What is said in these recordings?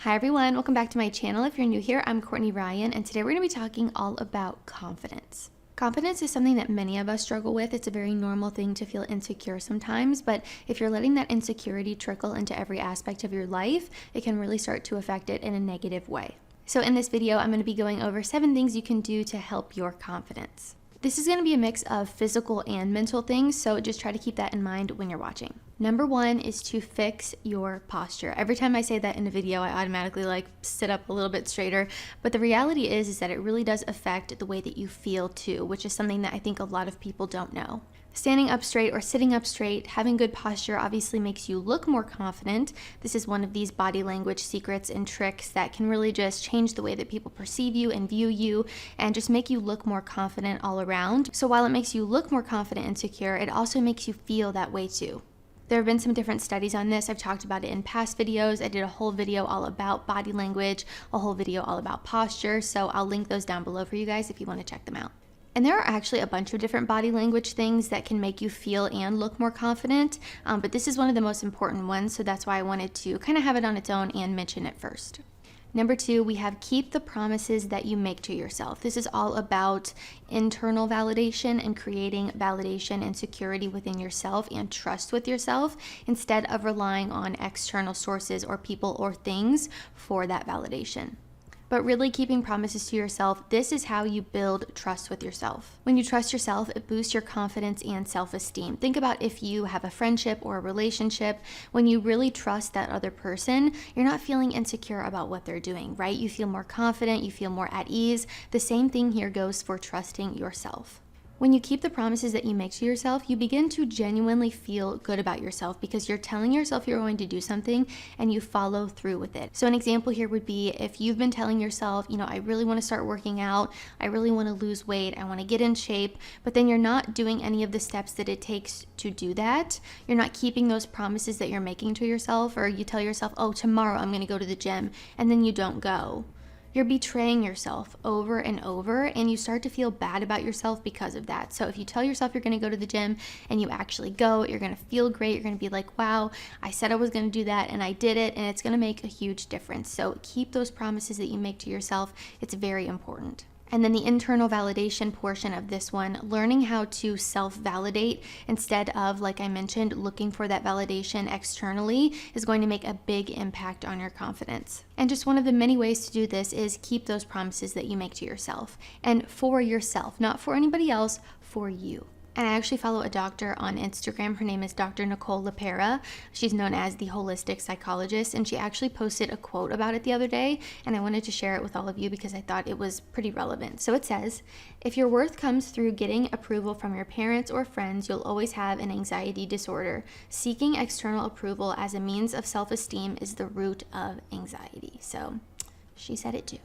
Hi everyone, welcome back to my channel. If you're new here, I'm Courtney Ryan, and today we're going to be talking all about confidence. Confidence is something that many of us struggle with. It's a very normal thing to feel insecure sometimes, but if you're letting that insecurity trickle into every aspect of your life, it can really start to affect it in a negative way. So in this video, I'm going to be going over 7 things you can do to help your confidence. This is going to be a mix of physical and mental things, so just try to keep that in mind when you're watching. Number 1 is to fix your posture. Every time I say that in a video, I automatically sit up a little bit straighter, but the reality is that it really does affect the way that you feel too, which is something that I think a lot of people don't know. Standing up straight or sitting up straight, having good posture obviously makes you look more confident. This is one of these body language secrets and tricks that can really just change the way that people perceive you and view you and just make you look more confident all around. So while it makes you look more confident and secure, it also makes you feel that way too. There have been some different studies on this. I've talked about it in past videos. I did a whole video all about body language, a whole video all about posture, so I'll link those down below for you guys if you want to check them out. And there are actually a bunch of different body language things that can make you feel and look more confident, but this is one of the most important ones, so that's why I wanted to kind of have it on its own and mention it first. Number 2, we have keep the promises that you make to yourself. This is all about internal validation and creating validation and security within yourself and trust with yourself instead of relying on external sources or people or things for that validation. But really keeping promises to yourself, this is how you build trust with yourself. When you trust yourself, it boosts your confidence and self-esteem. Think about if you have a friendship or a relationship, when you really trust that other person, you're not feeling insecure about what they're doing, right? You feel more confident, you feel more at ease. The same thing here goes for trusting yourself. When you keep the promises that you make to yourself, you begin to genuinely feel good about yourself because you're telling yourself you're going to do something and you follow through with it. So an example here would be if you've been telling yourself, I really want to start working out, I really want to lose weight, I want to get in shape, but then you're not doing any of the steps that it takes to do that. You're not keeping those promises that you're making to yourself, or you tell yourself, oh, tomorrow I'm going to go to the gym, and then you don't go. You're betraying yourself over and over, and you start to feel bad about yourself because of that. So if you tell yourself you're going to go to the gym and you actually go, you're going to feel great. You're going to be like, wow, I said I was going to do that and I did it, and it's going to make a huge difference. So keep those promises that you make to yourself. It's very important. And then the internal validation portion of this one, learning how to self-validate instead of, like I mentioned, looking for that validation externally is going to make a big impact on your confidence. And just one of the many ways to do this is keep those promises that you make to yourself. And for yourself, not for anybody else, for you. And I actually follow a doctor on Instagram. Her name is Dr. Nicole LaPera. She's known as the holistic psychologist, and she actually posted a quote about it the other day, and I wanted to share it with all of you because I thought it was pretty relevant. So it says, if your worth comes through getting approval from your parents or friends, you'll always have an anxiety disorder. Seeking external approval as a means of self-esteem is the root of anxiety. So she said it too.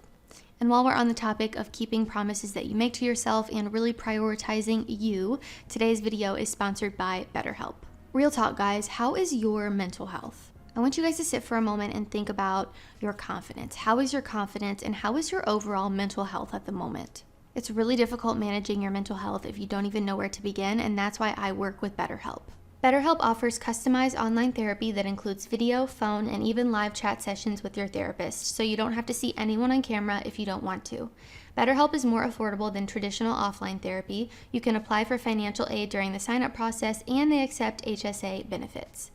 And while we're on the topic of keeping promises that you make to yourself and really prioritizing you, today's video is sponsored by BetterHelp. Real talk, guys, how is your mental health? I want you guys to sit for a moment and think about your confidence. How is your confidence and how is your overall mental health at the moment? It's really difficult managing your mental health if you don't even know where to begin, and that's why I work with BetterHelp. BetterHelp offers customized online therapy that includes video, phone, and even live chat sessions with your therapist, so you don't have to see anyone on camera if you don't want to. BetterHelp is more affordable than traditional offline therapy. You can apply for financial aid during the sign-up process, and they accept HSA benefits.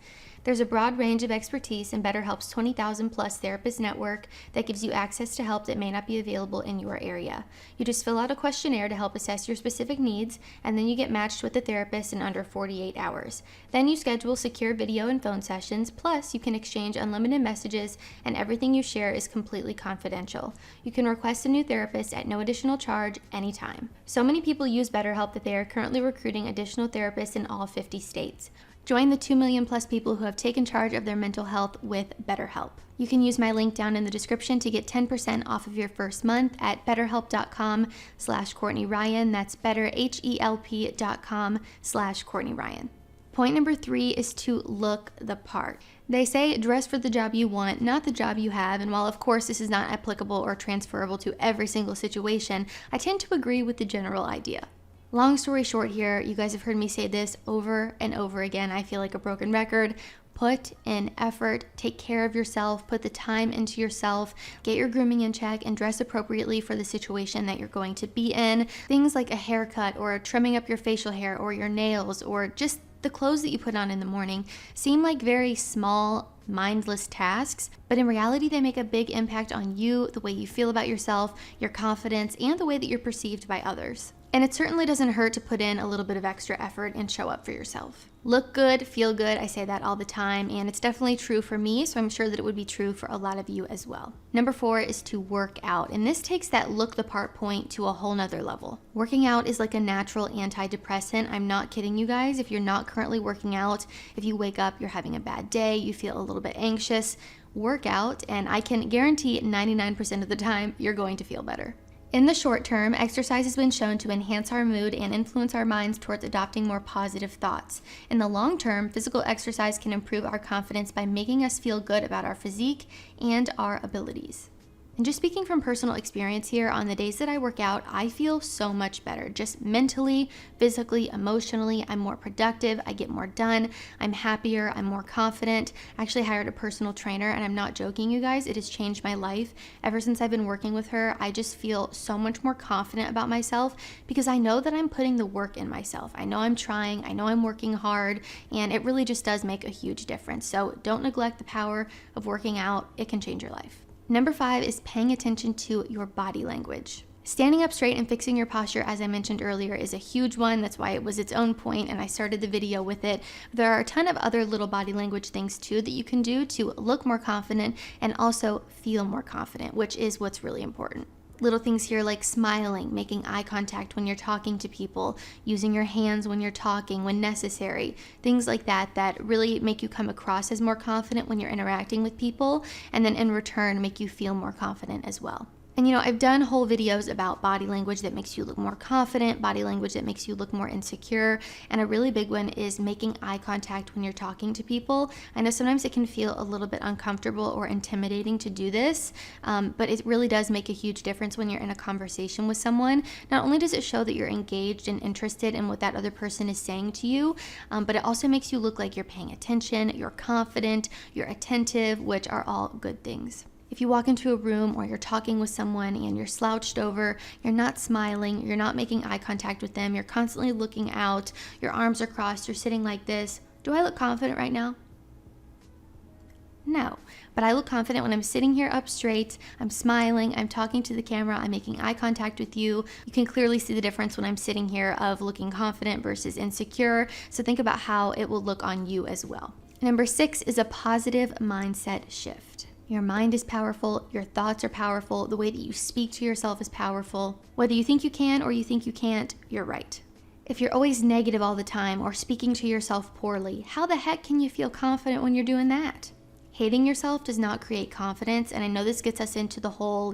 There's a broad range of expertise in BetterHelp's 20,000 plus therapist network that gives you access to help that may not be available in your area. You just fill out a questionnaire to help assess your specific needs, and then you get matched with a therapist in under 48 hours. Then you schedule secure video and phone sessions, plus you can exchange unlimited messages, and everything you share is completely confidential. You can request a new therapist at no additional charge anytime. So many people use BetterHelp that they are currently recruiting additional therapists in all 50 states. Join the 2 million plus people who have taken charge of their mental health with BetterHelp. You can use my link down in the description to get 10% off of your first month at betterhelp.com/Courtney Ryan. That's betterhelp.com/Courtney Ryan. Point number 3 is to look the part. They say dress for the job you want, not the job you have, and while of course this is not applicable or transferable to every single situation, I tend to agree with the general idea. Long story short here, you guys have heard me say this over and over again. I feel like a broken record, Put in effort, take care of yourself, put the time into yourself, get your grooming in check, and dress appropriately for the situation that you're going to be in. Things like a haircut or trimming up your facial hair or your nails or just the clothes that you put on in the morning seem like very small, mindless tasks, but in reality, they make a big impact on you, the way you feel about yourself, your confidence, and the way that you're perceived by others. And it certainly doesn't hurt to put in a little bit of extra effort and show up for yourself. Look good, feel good. I say that all the time, and it's definitely true for me, so I'm sure that it would be true for a lot of you as well. Number 4 is to work out, and this takes that look the part point to a whole nother level. Working out is like a natural antidepressant. I'm not kidding you guys. If you're not currently working out, if you wake up, you're having a bad day, you feel a little bit anxious, work out, and I can guarantee 99% of the time you're going to feel better. In the short term, exercise has been shown to enhance our mood and influence our minds towards adopting more positive thoughts. In the long term, physical exercise can improve our confidence by making us feel good about our physique and our abilities. And just speaking from personal experience here, on the days that I work out, I feel so much better. Just mentally, physically, emotionally, I'm more productive, I get more done, I'm happier, I'm more confident. I actually hired a personal trainer, and I'm not joking, you guys, it has changed my life. Ever since I've been working with her, I just feel so much more confident about myself because I know that I'm putting the work in myself. I know I'm trying, I know I'm working hard, and it really just does make a huge difference. So don't neglect the power of working out. It can change your life. Number 5 is paying attention to your body language. Standing up straight and fixing your posture, as I mentioned earlier, is a huge one. That's why it was its own point, and I started the video with it. There are a ton of other little body language things too that you can do to look more confident and also feel more confident, which is what's really important. Little things here like smiling, making eye contact when you're talking to people, using your hands when you're talking when necessary, things like that that really make you come across as more confident when you're interacting with people, and then in return make you feel more confident as well. And I've done whole videos about body language that makes you look more confident, body language that makes you look more insecure, and a really big one is making eye contact when you're talking to people. I know sometimes it can feel a little bit uncomfortable or intimidating to do this, but it really does make a huge difference when you're in a conversation with someone. Not only does it show that you're engaged and interested in what that other person is saying to you, but it also makes you look like you're paying attention, you're confident, you're attentive, which are all good things. If you walk into a room or you're talking with someone and you're slouched over, you're not smiling, you're not making eye contact with them, you're constantly looking out, your arms are crossed, you're sitting like this, do I look confident right now? No, but I look confident when I'm sitting here up straight, I'm smiling, I'm talking to the camera, I'm making eye contact with you. You can clearly see the difference when I'm sitting here of looking confident versus insecure. So think about how it will look on you as well. Number 6 is a positive mindset shift. Your mind is powerful, your thoughts are powerful, the way that you speak to yourself is powerful. Whether you think you can or you think you can't, you're right. If you're always negative all the time or speaking to yourself poorly, how the heck can you feel confident when you're doing that? Hating yourself does not create confidence, and I know this gets us into the whole,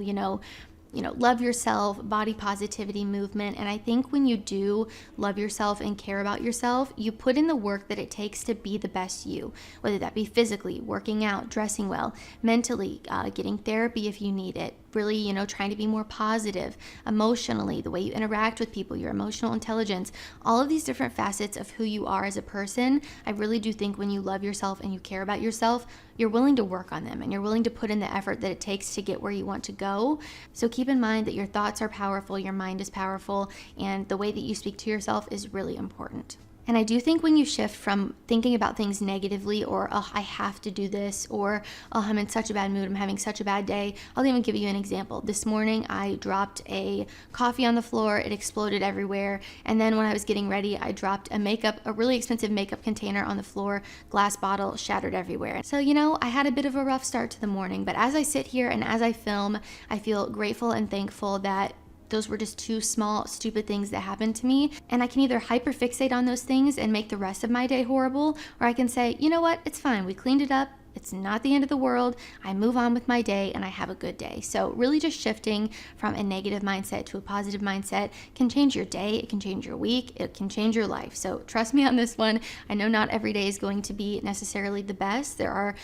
love yourself, body positivity movement. And I think when you do love yourself and care about yourself, you put in the work that it takes to be the best you, whether that be physically, working out, dressing well, mentally, getting therapy if you need it, really, trying to be more positive, emotionally, the way you interact with people, your emotional intelligence, all of these different facets of who you are as a person. I really do think when you love yourself and you care about yourself, you're willing to work on them and you're willing to put in the effort that it takes to get where you want to go. So keep in mind that your thoughts are powerful, your mind is powerful, and the way that you speak to yourself is really important. And I do think when you shift from thinking about things negatively or, oh, I have to do this, or, oh, I'm in such a bad mood, I'm having such a bad day. I'll even give you an example. This morning, I dropped a coffee on the floor. It exploded everywhere. And then when I was getting ready, I dropped a really expensive makeup container on the floor, glass bottle shattered everywhere. So, I had a bit of a rough start to the morning. But as I sit here and as I film, I feel grateful and thankful that those were just 2 small, stupid things that happened to me. And I can either hyperfixate on those things and make the rest of my day horrible, or I can say, you know what, it's fine. We cleaned it up. It's not the end of the world. I move on with my day and I have a good day. So really just shifting from a negative mindset to a positive mindset can change your day. It can change your week. It can change your life. So trust me on this one. I know not every day is going to be necessarily the best. There are,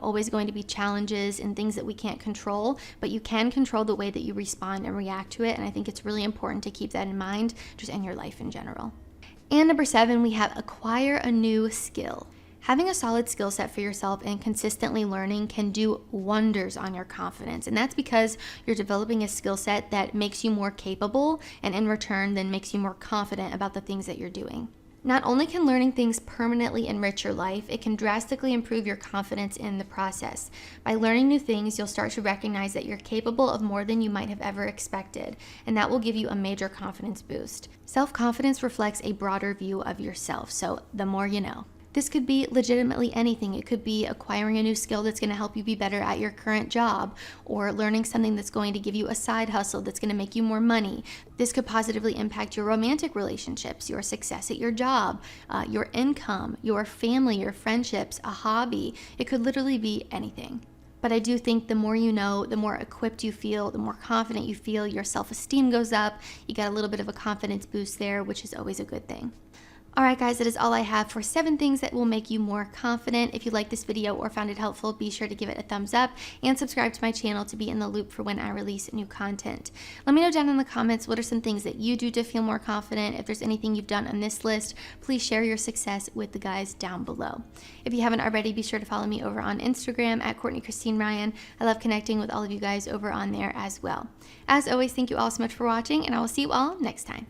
always going to be challenges and things that we can't control, but you can control the way that you respond and react to it. And I think it's really important to keep that in mind just in your life in general. And number 7, we have acquire a new skill. Having a solid skill set for yourself and consistently learning can do wonders on your confidence. And that's because you're developing a skill set that makes you more capable and in return then makes you more confident about the things that you're doing. Not only can learning things permanently enrich your life, it can drastically improve your confidence in the process. By learning new things, you'll start to recognize that you're capable of more than you might have ever expected, and that will give you a major confidence boost. Self-confidence reflects a broader view of yourself, so the more you know. This could be legitimately anything. It could be acquiring a new skill that's going to help you be better at your current job, or learning something that's going to give you a side hustle that's going to make you more money. This could positively impact your romantic relationships, your success at your job, your income, your family, your friendships, a hobby. It could literally be anything. But I do think the more you know, the more equipped you feel, the more confident you feel, your self-esteem goes up, you got a little bit of a confidence boost there, which is always a good thing. All right, guys, that is all I have for 7 things that will make you more confident. If you liked this video or found it helpful, be sure to give it a thumbs up and subscribe to my channel to be in the loop for when I release new content. Let me know down in the comments what are some things that you do to feel more confident. If there's anything you've done on this list, please share your success with the guys down below. If you haven't already, be sure to follow me over on Instagram at Courtney Christine Ryan. I love connecting with all of you guys over on there as well. As always, thank you all so much for watching, and I will see you all next time.